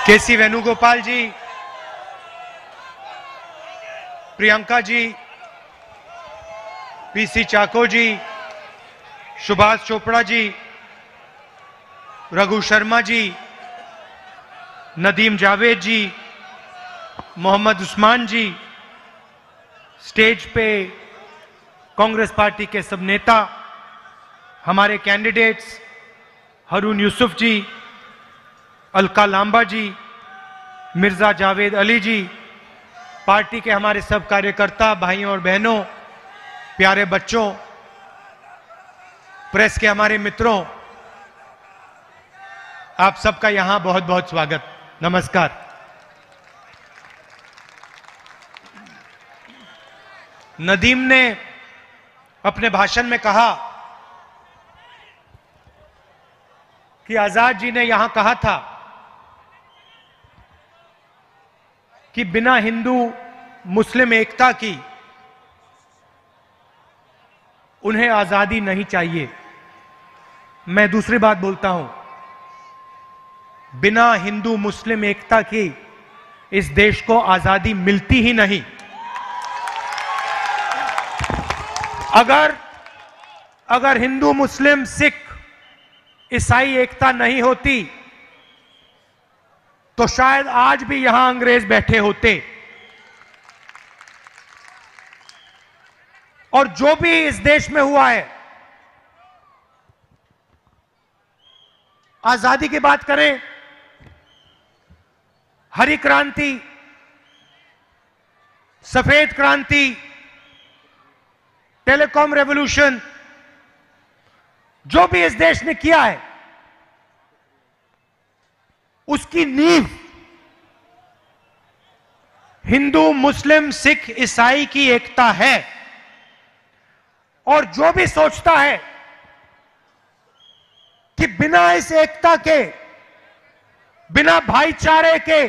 केसी वेणुगोपाल जी, Priyanka ji, PC चाको जी, सुभाष चोपड़ा जी, रघु शर्मा जी, नदीम जावेद जी, मोहम्मद उस्मान जी, stage पे Congress party के सब नेता, हमारे कैंडिडेट्स हारून यूसुफ जी, अलका लांबा जी, मिर्जा जावेद अली जी, पार्टी के हमारे सब कार्यकर्ता भाइयों और बहनों, प्यारे बच्चों, प्रेस के हमारे मित्रों, आप सबका यहां बहुत बहुत स्वागत, नमस्कार। नदीम ने अपने भाषण में कहा कि आजाद जी ने यहां कहा था कि बिना हिंदू मुस्लिम एकता की उन्हें आजादी नहीं चाहिए। मैं दूसरी बात बोलता हूं, बिना हिंदू मुस्लिम एकता की इस देश को आजादी मिलती ही नहीं। अगर हिंदू मुस्लिम सिख ईसाई एकता नहीं होती तो शायद आज भी यहां अंग्रेज बैठे होते। और जो भी इस देश में हुआ है, आजादी की बात करें, हरी क्रांति, सफेद क्रांति, टेलीकॉम रेवोल्यूशन, जो भी इस देश ने किया है, उसकी नींव हिंदू मुस्लिम सिख ईसाई की एकता है। और जो भी सोचता है कि बिना इस एकता के, बिना भाईचारे के,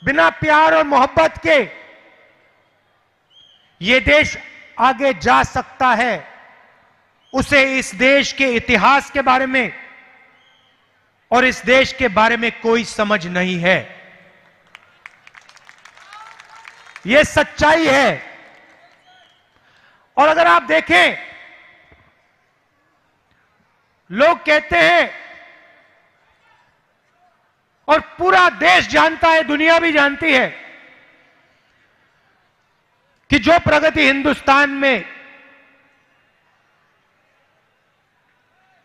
बिना प्यार और मोहब्बत के ये देश आगे जा सकता है, उसे इस देश के इतिहास के बारे में और इस देश के बारे में कोई समझ नहीं है। यह सच्चाई है। और अगर आप देखें, लोग कहते हैं और पूरा देश जानता है, दुनिया भी जानती है कि जो प्रगति हिंदुस्तान में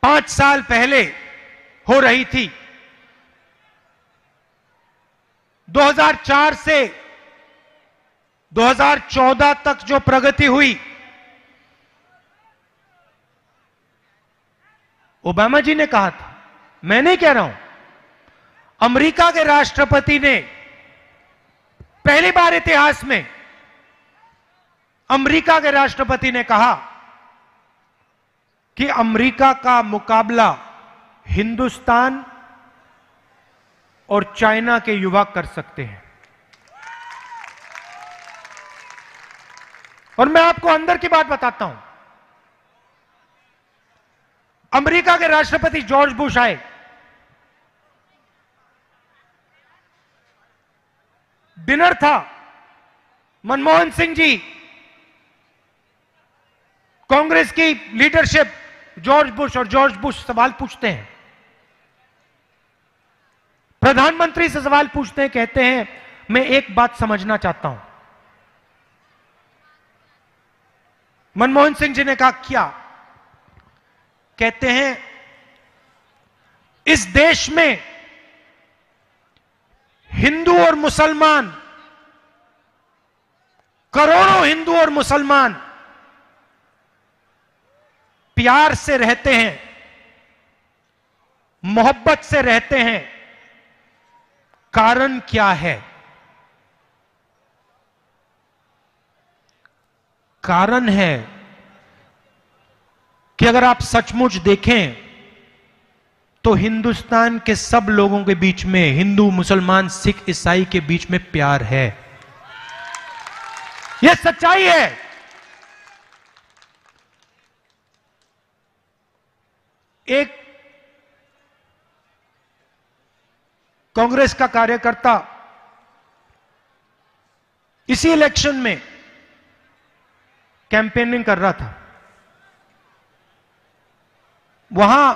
5 साल पहले हो रही थी, 2004 से 2014 तक जो प्रगति हुई, ओबामा जी ने कहा था, मैं नहीं कह रहा हूं, अमेरिका के राष्ट्रपति ने पहली बार इतिहास में अमेरिका के राष्ट्रपति ने कहा कि अमेरिका का मुकाबला हिंदुस्तान और चाइना के युवा कर सकते हैं। और मैं आपको अंदर की बात बताता हूं, अमेरिका के राष्ट्रपति जॉर्ज बुश आए, डिनर था, मनमोहन सिंह जी, कांग्रेस की लीडरशिप, जॉर्ज बुश, और जॉर्ज बुश सवाल पूछते हैं, प्रधानमंत्री से सवाल पूछते हैं, कहते हैं मैं एक बात समझना चाहता हूं। मनमोहन सिंह जी ने कहा क्या? कहते हैं इस देश में हिंदू और मुसलमान, करोड़ों हिंदू और मुसलमान प्यार से रहते हैं, मोहब्बत से रहते हैं। कारण क्या है? कारण है कि अगर आप सचमुच देखें तो हिंदुस्तान के सब लोगों के बीच में, हिंदू मुसलमान सिख ईसाई के बीच में प्यार है। यह सच्चाई है। एक कांग्रेस का कार्यकर्ता इसी इलेक्शन में कैंपेनिंग कर रहा था। वहां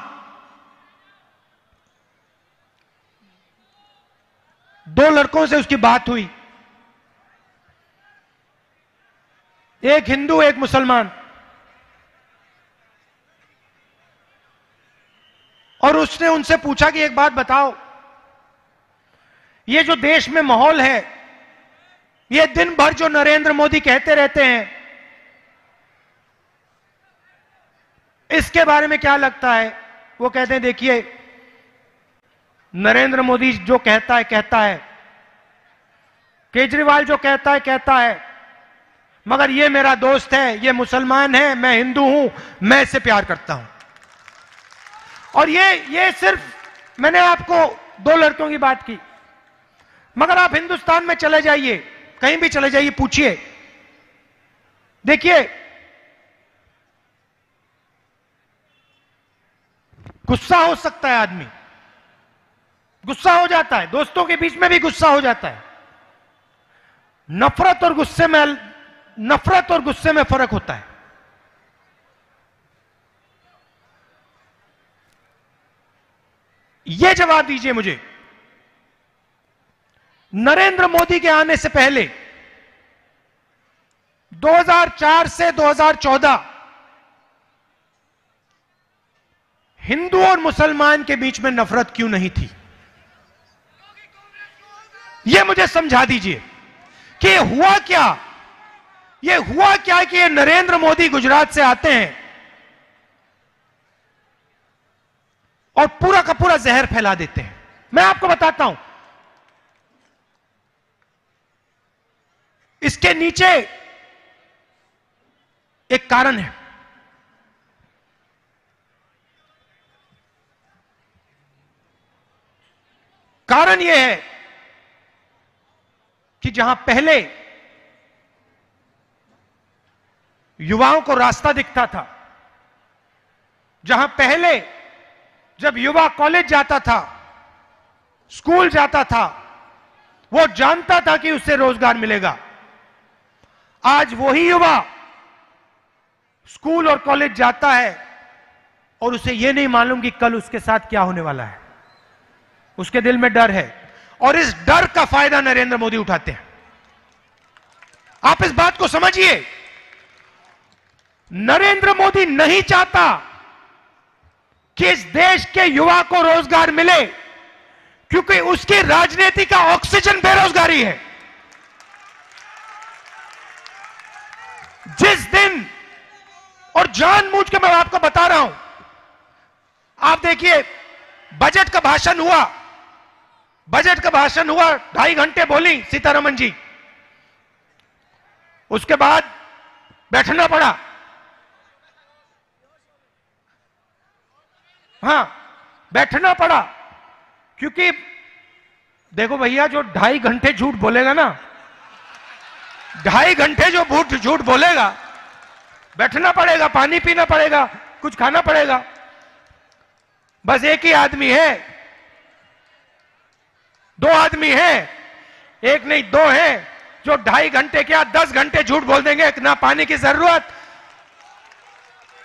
दो लड़कों से उसकी बात हुई, एक हिंदू एक मुसलमान, और उसने उनसे पूछा कि एक बात बताओ, ये जो देश में माहौल है, ये दिन भर जो नरेंद्र मोदी कहते रहते हैं, इसके बारे में क्या लगता है? वो कहते हैं देखिए, नरेंद्र मोदी जो कहता है, केजरीवाल जो कहता है, मगर ये मेरा दोस्त है, ये मुसलमान है, मैं हिंदू हूं, मैं इससे प्यार करता हूं। और ये सिर्फ मैंने आपको दो लड़कों की बात की, मगर आप हिंदुस्तान में चले जाइए, कहीं भी चले जाइए, पूछिए, देखिए गुस्सा हो सकता है, आदमी गुस्सा हो जाता है, दोस्तों के बीच में भी गुस्सा हो जाता है। नफरत और गुस्से में फर्क होता है। यह जवाब दीजिए मुझे, नरेंद्र मोदी के आने से पहले 2004 से 2014 हिंदू और मुसलमान के बीच में नफरत क्यों नहीं थी? यह मुझे समझा दीजिए कि हुआ क्या? यह हुआ क्या कि ये नरेंद्र मोदी गुजरात से आते हैं और पूरा का पूरा जहर फैला देते हैं। मैं आपको बताता हूं, इसके नीचे एक कारण है। कारण यह है कि जहां पहले युवाओं को रास्ता दिखता था, जहां पहले जब युवा कॉलेज जाता था, स्कूल जाता था, वो जानता था कि उससे रोजगार मिलेगा, आज वही युवा स्कूल और कॉलेज जाता है और उसे यह नहीं मालूम कि कल उसके साथ क्या होने वाला है। उसके दिल में डर है और इस डर का फायदा नरेंद्र मोदी उठाते हैं। आप इस बात को समझिए, नरेंद्र मोदी नहीं चाहता कि इस देश के युवा को रोजगार मिले, क्योंकि उसकी राजनीति का ऑक्सीजन बेरोजगारी है। जिस दिन, और जानबूझ के मैं आपको बता रहा हूं, आप देखिए बजट का भाषण हुआ, 2.5 घंटे बोली सीतारमण जी, उसके बाद बैठना पड़ा। हां, बैठना पड़ा, क्योंकि देखो भैया, जो 2.5 घंटे झूठ बोलेगा ना, 2.5 घंटे जो झूठ बोलेगा, बैठना पड़ेगा, पानी पीना पड़ेगा, कुछ खाना पड़ेगा। बस एक ही आदमी है, 2 आदमी हैं, एक नहीं 2 हैं, जो 2.5 घंटे क्या 10 घंटे झूठ बोल देंगे, ना पानी की जरूरत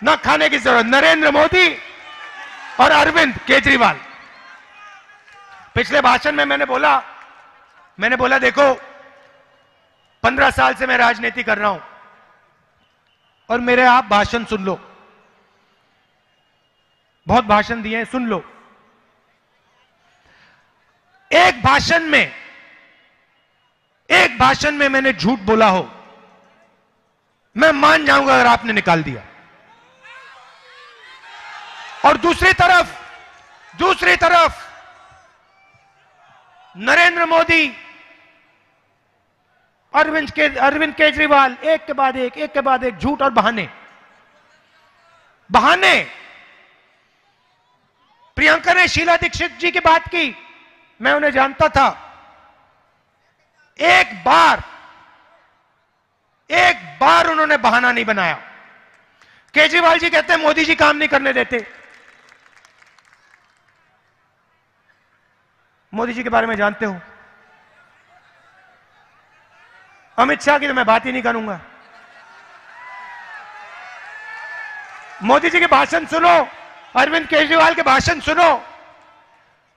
ना खाने की जरूरत। नरेंद्र मोदी और अरविंद केजरीवाल। पिछले भाषण में मैंने बोला देखो, 15 साल से मैं राजनीति कर रहा हूं और मेरे आप भाषण सुन लो, बहुत भाषण दिए हैं, सुन लो। एक भाषण में मैंने झूठ बोला हो, मैं मान जाऊंगा अगर आपने निकाल दिया। और दूसरी तरफ नरेंद्र मोदी, अरविंद केजरीवाल, एक के बाद एक झूठ और बहाने। प्रियंका ने शीला दीक्षित जी की बात की, मैं उन्हें जानता था। एक बार उन्होंने बहाना नहीं बनाया। केजरीवाल जी कहते हैं मोदी जी काम नहीं करने देते। मोदी जी के बारे में जानते हो। अमित शाह की तो मैं बात ही नहीं करूंगा। मोदी जी के भाषण सुनो, अरविंद केजरीवाल के भाषण सुनो,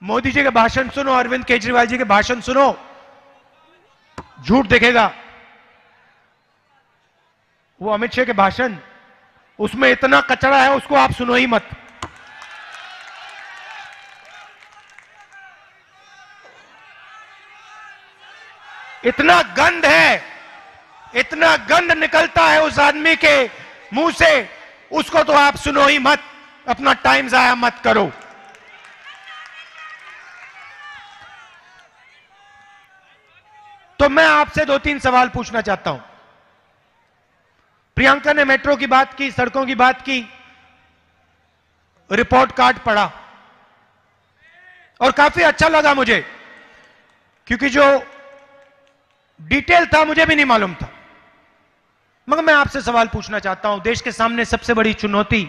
मोदी जी के भाषण सुनो, अरविंद केजरीवाल जी के भाषण सुनो, झूठ दिखेगा। वो अमित शाह के भाषण, उसमें इतना कचरा है, उसको आप सुनो ही मत। इतना गंध है, इतना गंध निकलता है उस आदमी के मुंह से, उसको तो आप सुनो ही मत, अपना टाइम जाया मत करो। तो मैं आपसे 2-3 सवाल पूछना चाहता हूं। प्रियंका ने मेट्रो की बात की, सड़कों की बात की, रिपोर्ट कार्ड पढ़ा और काफी अच्छा लगा मुझे, क्योंकि जो डिटेल था मुझे भी नहीं मालूम था। मगर मैं आपसे सवाल पूछना चाहता हूं। देश के सामने सबसे बड़ी चुनौती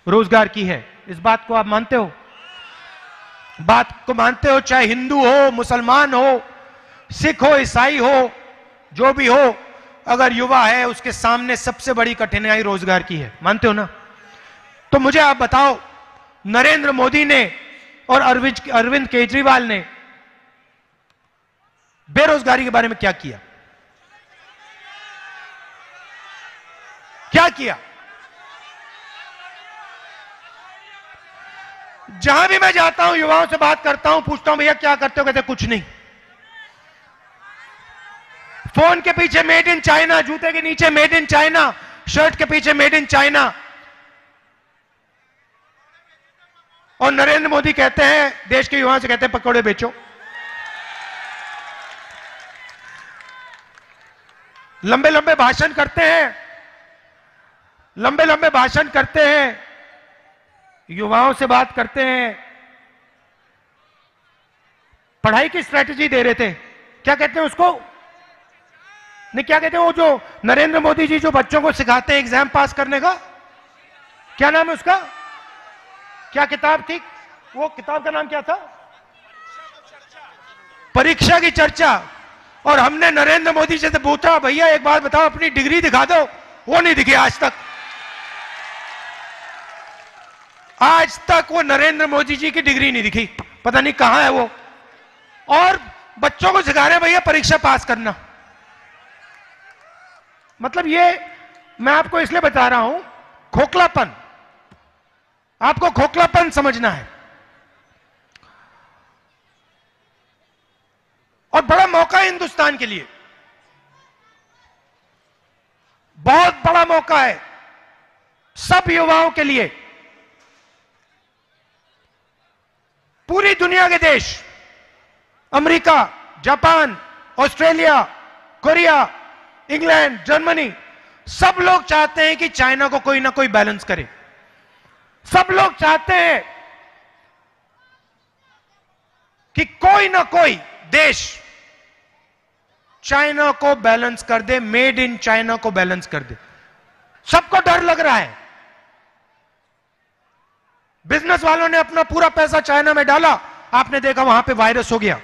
रोजगार की है, इस बात को आप मानते हो? बात को मानते हो? चाहे हिंदू हो, मुसलमान हो, सिख हो, ईसाई हो, जो भी हो, अगर युवा है उसके सामने सबसे बड़ी कठिनाई रोजगार की है, मानते हो ना? तो मुझे आप बताओ, नरेंद्र मोदी ने और अरविंद केजरीवाल ने बेरोजगारी के बारे में क्या किया? क्या किया? जहां भी मैं जाता हूं, युवाओं से बात करता हूं, पूछता हूं भैया क्या करते हो, कहते कुछ नहीं। फोन के पीछे मेड इन चाइना, जूते के नीचे मेड इन चाइना, शर्ट के पीछे मेड इन चाइना। और नरेंद्र मोदी कहते हैं, देश के युवाओं से कहते हैं पकौड़े बेचो। लंबे लंबे भाषण करते हैं, लंबे लंबे भाषण करते हैं, युवाओं से बात करते हैं। पढ़ाई की स्ट्रेटजी दे रहे थे, क्या कहते हैं उसको? नहीं, क्या कहते हैं वो जो नरेंद्र मोदी जी जो बच्चों को सिखाते हैं एग्जाम पास करने का, क्या नाम है उसका? क्या किताब थी वो? किताब का नाम क्या था? परीक्षा की चर्चा। और हमने नरेंद्र मोदी जी से पूछा, भैया एक बात बताओ, अपनी डिग्री दिखा दो। वो नहीं दिखी आज तक। आज तक वो नरेंद्र मोदी जी की डिग्री नहीं दिखी, पता नहीं कहां है वो। और बच्चों को सिखा रहे हैं भैया परीक्षा पास करना। मतलब ये मैं आपको इसलिए बता रहा हूं, खोखलापन, आपको खोखलापन समझना है। और बड़ा मौका है हिंदुस्तान के लिए, बहुत बड़ा मौका है सब युवाओं के लिए। पूरी दुनिया के देश, America, Japan, Australia, Korea, England, Germany, सब लोग चाहते हैं कि चाइना को कोई ना कोई बैलेंस करे। सब लोग चाहते हैं कि कोई ना कोई देश चाइना को बैलेंस कर दे, मेड इन चाइना को बैलेंस कर दे। सबको डर लग रहा है। बिजनेस वालों ने अपना पूरा पैसा चाइना में डाला, आपने देखा वहां पे वायरस हो गया।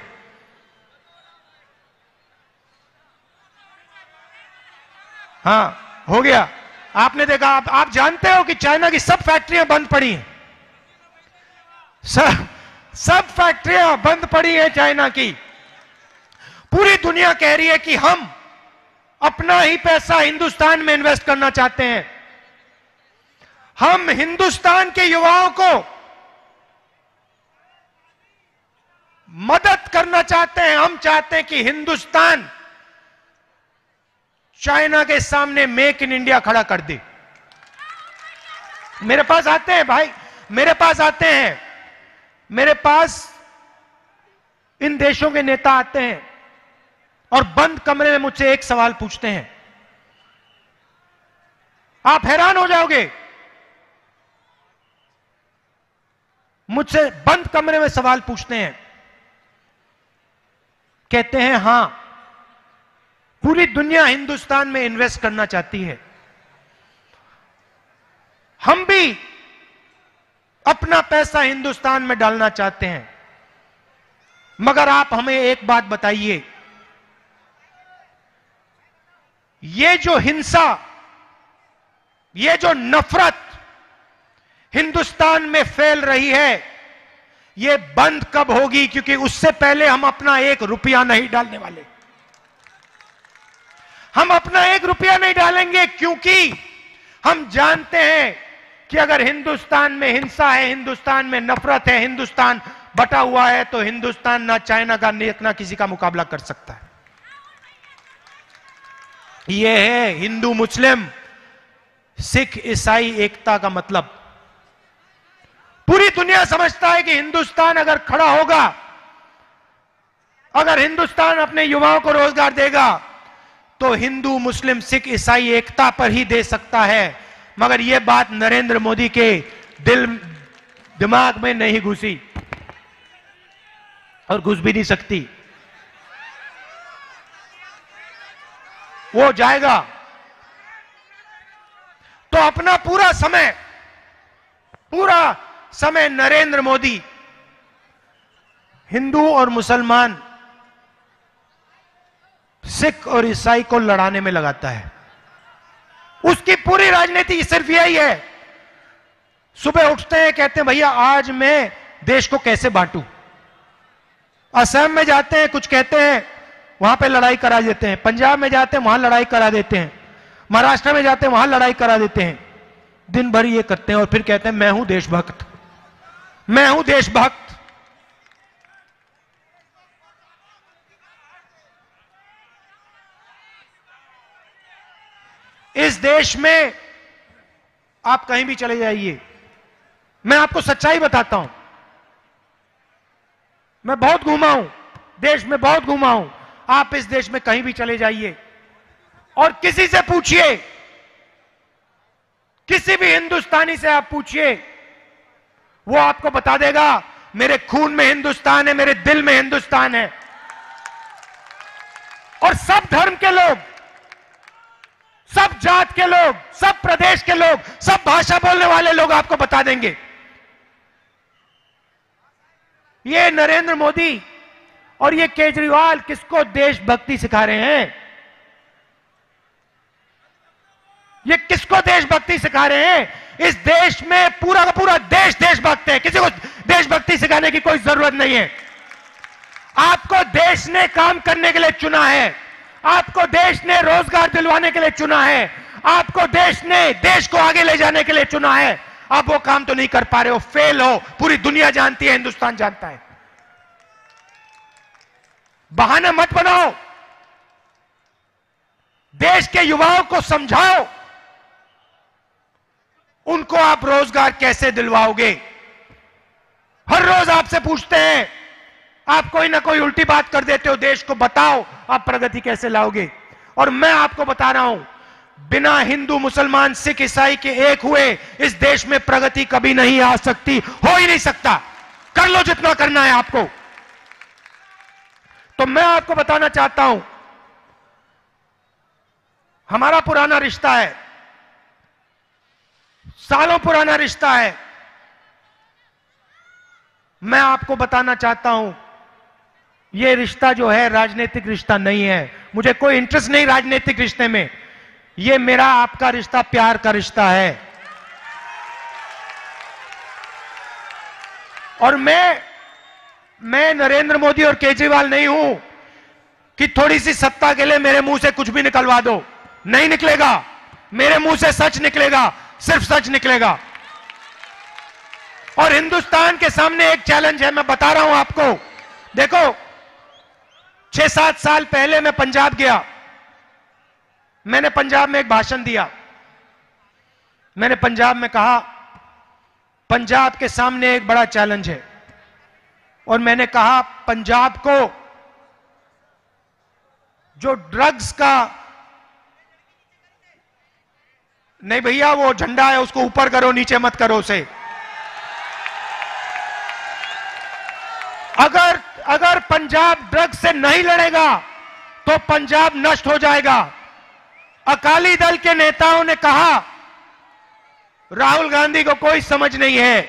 हाँ, हो गया। आपने देखा, आप जानते हो कि चाइना की सब फैक्ट्रियां बंद पड़ी हैं। सब फैक्ट्रियां बंद पड़ी हैं चाइना की। पूरी दुनिया कह रही है कि हम अपना ही पैसा हिंदुस्तान में इन्वेस्ट करना चाहते हैं। हम हिंदुस्तान के युवाओं को मदद करना चाहते हैं। हम चाहते हैं कि हिंदुस्तान चाइना के सामने मेक इन इंडिया खड़ा कर दे। मेरे पास आते हैं भाई, मेरे पास आते हैं, मेरे पास इन देशों के नेता आते हैं और बंद कमरे में मुझसे एक सवाल पूछते हैं, आप हैरान हो जाओगे। मुझसे बंद कमरे में सवाल पूछते हैं, कहते हैं हां, पूरी दुनिया हिंदुस्तान में इन्वेस्ट करना चाहती है, हम भी अपना पैसा हिंदुस्तान में डालना चाहते हैं, मगर आप हमें एक बात बताइए, ये जो हिंसा, ये जो नफरत हिंदुस्तान में फैल रही है, ये बंद कब होगी? क्योंकि उससे पहले हम अपना 1 रुपया नहीं डालने वाले। हम अपना 1 रुपया नहीं डालेंगे, क्योंकि हम जानते हैं कि अगर हिंदुस्तान में हिंसा है, हिंदुस्तान में नफरत है, हिंदुस्तान बटा हुआ है, तो हिंदुस्तान ना चाइना का ना किसी का मुकाबला कर सकता है। यह है हिंदू मुस्लिम सिख ईसाई एकता का मतलब। पूरी दुनिया समझता है कि हिंदुस्तान अगर खड़ा होगा, अगर हिंदुस्तान अपने युवाओं को रोजगार देगा, तो हिंदू मुस्लिम सिख ईसाई एकता पर ही दे सकता है। मगर यह बात नरेंद्र मोदी के दिमाग में नहीं घुसी और घुस भी नहीं सकती। वो जाएगा तो अपना पूरा समय नरेंद्र मोदी हिंदू और मुसलमान, सिख और ईसाई को लड़ाने में लगाता है। उसकी पूरी राजनीति सिर्फ यही है। सुबह उठते हैं, कहते हैं भैया आज मैं देश को कैसे बांटूं। असम में जाते हैं, कुछ कहते हैं, वहां पे लड़ाई करा देते हैं। पंजाब में जाते हैं, वहां लड़ाई करा देते हैं। महाराष्ट्र में जाते हैं, वहां लड़ाई करा देते हैं। दिन भर ये करते हैं और फिर कहते हैं मैं हूं देशभक्त, मैं हूं देशभक्त। इस देश में आप कहीं भी चले जाइए, मैं आपको सच्चाई बताता हूं। मैं बहुत घूमा हूं, देश में बहुत घूमा हूं। आप इस देश में कहीं भी चले जाइए और किसी से पूछिए, किसी भी हिंदुस्तानी से आप पूछिए, वो आपको बता देगा मेरे खून में हिंदुस्तान है, मेरे दिल में हिंदुस्तान है। और सब धर्म के लोग, सब जात के लोग, सब प्रदेश के लोग, सब भाषा बोलने वाले लोग आपको बता देंगे। ये नरेंद्र मोदी और ये केजरीवाल किसको देशभक्ति सिखा रहे हैं? ये किसको देशभक्ति सिखा रहे हैं? इस देश में पूरा का पूरा देश देशभक्त है। किसी को देशभक्ति सिखाने की कोई जरूरत नहीं है। आपको देश ने काम करने के लिए चुना है, आपको देश ने रोजगार दिलवाने के लिए चुना है, आपको देश ने देश को आगे ले जाने के लिए चुना है। आप वो काम तो नहीं कर पा रहे हो, फेल हो। पूरी दुनिया जानती है, हिंदुस्तान जानता है। बहाना मत बनाओ, देश के युवाओं को समझाओ, उनको आप रोजगार कैसे दिलवाओगे। हर रोज आपसे पूछते हैं, आप कोई ना कोई उल्टी बात कर देते हो, देश को बताओ आप प्रगति कैसे लाओगे। और मैं आपको बता रहा हूं, बिना हिंदू मुसलमान सिख ईसाई के एक हुए इस देश में प्रगति कभी नहीं आ सकती, हो ही नहीं सकता। कर लो जितना करना है आपको। तो मैं आपको बताना चाहता हूं, हमारा पुराना रिश्ता है, सालों पुराना रिश्ता है। मैं आपको बताना चाहता हूं, यह रिश्ता जो है राजनीतिक रिश्ता नहीं है। मुझे कोई इंटरेस्ट नहीं राजनीतिक रिश्ते में। यह मेरा आपका रिश्ता प्यार का रिश्ता है। और मैं नरेंद्र मोदी और केजरीवाल नहीं हूं कि थोड़ी सी सत्ता के लिए मेरे मुंह से कुछ भी निकलवा दो। नहीं निकलेगा, मेरे मुंह से सच निकलेगा, सिर्फ सच निकलेगा। और हिंदुस्तान के सामने एक चैलेंज है, मैं बता रहा हूं आपको। देखो, 6-7 साल पहले मैं पंजाब गया। मैंने पंजाब में एक भाषण दिया। मैंने पंजाब में कहा, पंजाब के सामने एक बड़ा चैलेंज है। और मैंने कहा, पंजाब को जो ड्रग्स का, नहीं भैया वो झंडा है उसको ऊपर करो, नीचे मत करो उसे। अगर पंजाब ड्रग्स से नहीं लड़ेगा तो पंजाब नष्ट हो जाएगा। अकाली दल के नेताओं ने कहा राहुल गांधी को कोई समझ नहीं है।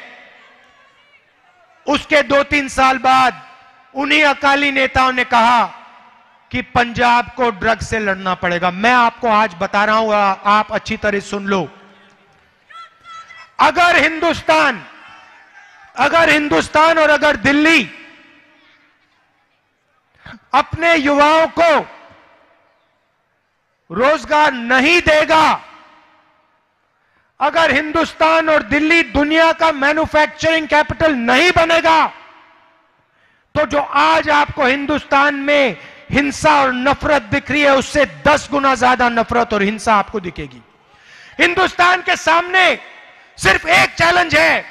उसके 2-3 साल बाद उन्हीं अकाली नेताओं ने कहा कि पंजाब को ड्रग से लड़ना पड़ेगा। मैं आपको आज बता रहा हूं, आप अच्छी तरह सुन लो। अगर हिंदुस्तान और अगर दिल्ली अपने युवाओं को रोजगार नहीं देगा, अगर हिंदुस्तान और दिल्ली दुनिया का मैन्युफैक्चरिंग कैपिटल नहीं बनेगा, तो जो आज आपको हिंदुस्तान में हिंसा और नफरत दिख रही है, उससे 10 गुना ज्यादा नफरत और हिंसा आपको दिखेगी। हिंदुस्तान के सामने सिर्फ एक चैलेंज है,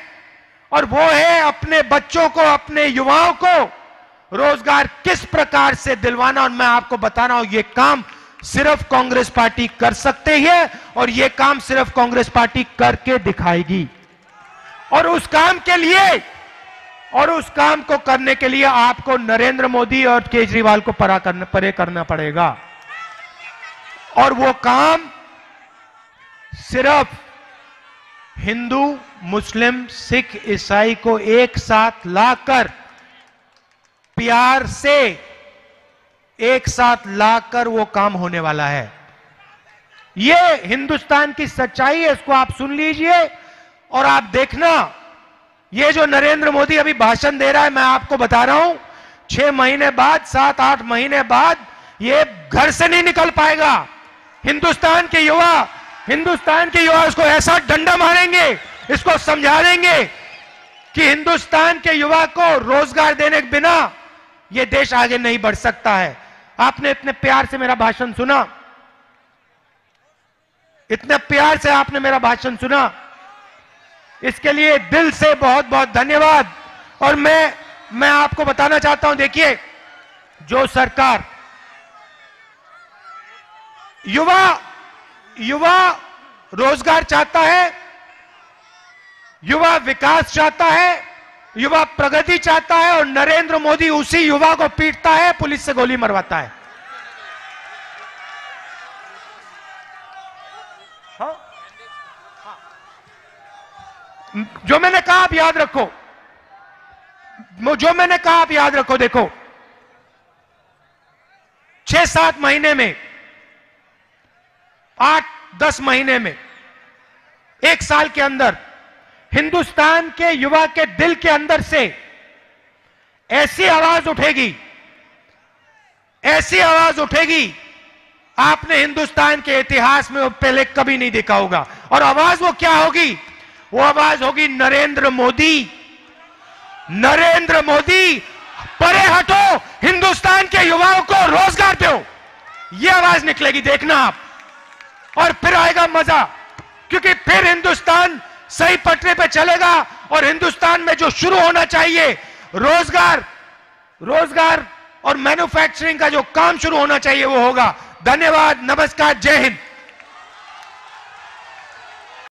और वो है अपने बच्चों को, अपने युवाओं को रोजगार किस प्रकार से दिलवाना। और मैं आपको बता रहा हूं, यह काम सिर्फ कांग्रेस पार्टी कर सकते है, और यह काम सिर्फ कांग्रेस पार्टी करके दिखाएगी। और उस काम को करने के लिए आपको नरेंद्र मोदी और केजरीवाल को परे करना पड़ेगा। और वो काम सिर्फ हिंदू, मुस्लिम, सिख, ईसाई को एक साथ लाकर, प्यार से एक साथ लाकर वो काम होने वाला है। ये हिंदुस्तान की सच्चाई है, इसको आप सुन लीजिए और आप देखना। ये जो नरेंद्र मोदी अभी भाषण दे रहा है, मैं आपको बता रहा हूं, 6 महीने बाद, 7-8 महीने बाद ये घर से नहीं निकल पाएगा। हिंदुस्तान के युवा इसको ऐसा डंडा मारेंगे, इसको समझा देंगे कि हिंदुस्तान के युवा को रोजगार देने के बिना यह देश आगे नहीं बढ़ सकता है। आपने इतने प्यार से मेरा भाषण सुना, इतने प्यार से आपने मेरा भाषण सुना, इसके लिए दिल से बहुत बहुत धन्यवाद। और मैं आपको बताना चाहता हूं, देखिए, जो सरकार युवा रोजगार चाहता है, युवा विकास चाहता है, युवा प्रगति चाहता है, और नरेंद्र मोदी उसी युवा को पीटता है, पुलिस से गोली मरवाता है। जो मैंने कहा आप याद रखो, देखो, 6-7 महीने में, 8-10 महीने में, 1 साल के अंदर हिंदुस्तान के युवा के दिल के अंदर से ऐसी आवाज उठेगी, आपने हिंदुस्तान के इतिहास में वो पहले कभी नहीं देखा होगा। और आवाज वो क्या होगी? वो आवाज होगी, नरेंद्र मोदी परे हटो, हिंदुस्तान के युवाओं को रोजगार दो। ये आवाज निकलेगी, देखना आप। और फिर आएगा मजा, क्योंकि फिर हिंदुस्तान सही पटरी पे चलेगा, और हिंदुस्तान में जो शुरू होना चाहिए, रोजगार और मैन्युफैक्चरिंग का जो काम शुरू होना चाहिए, वो होगा। धन्यवाद, नमस्कार, जय हिंद।